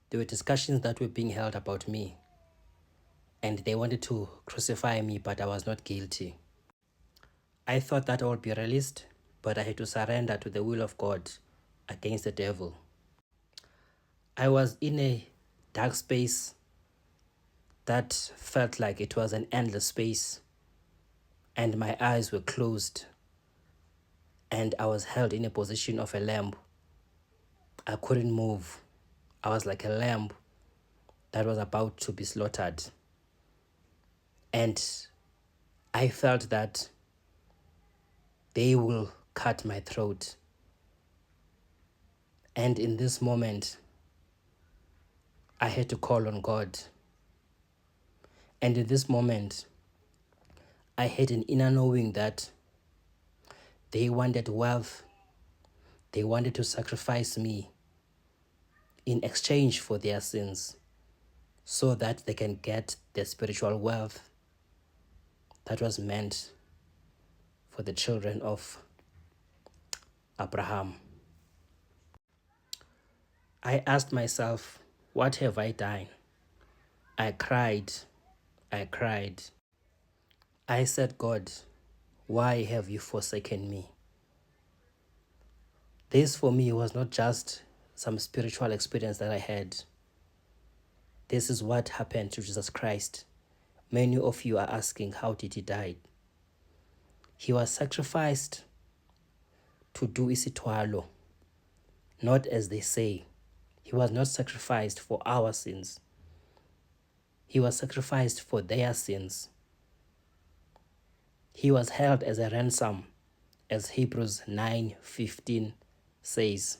There were discussions that were being held about me, and they wanted to crucify me, but I was not guilty. I thought that I would be released, but I had to surrender to the will of God against the devil. I was in a dark space that felt like it was an endless space, and my eyes were closed, and I was held in a position of a lamb. I couldn't move. I was like a lamb that was about to be slaughtered. And I felt that they will cut my throat. And in this moment, I had to call on God. And in this moment, I had an inner knowing that they wanted wealth. They wanted to sacrifice me in exchange for their sins so that they can get the spiritual wealth that was meant for the children of Abraham. I asked myself, what have I done? I cried. I cried. I said, God, why have you forsaken me? This for me was not just some spiritual experience that I had. This is what happened to Jesus Christ. Many of you are asking, how did he die? He was sacrificed to do isithwalo, not as they say. He was not sacrificed for our sins. He was sacrificed for their sins. He was held as a ransom, as Hebrews 9:15 says.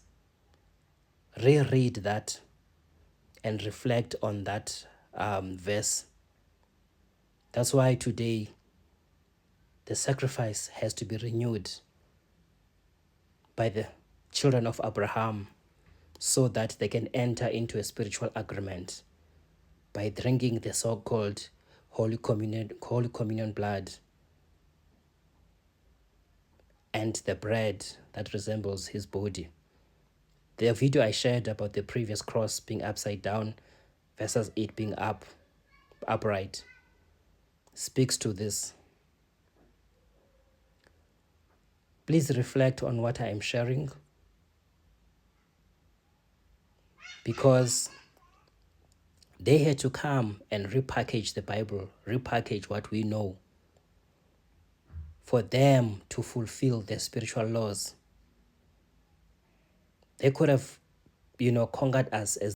Reread that and reflect on that verse. That's why today the sacrifice has to be renewed by the children of Abraham so that they can enter into a spiritual agreement by drinking the so-called Holy Communion blood and the bread that resembles his body. The video I shared about the previous cross being upside down versus it being upright speaks to this. Please reflect on what I am sharing, because they had to come and repackage the Bible, repackage what we know, for them to fulfill their spiritual laws. They could have, conquered us as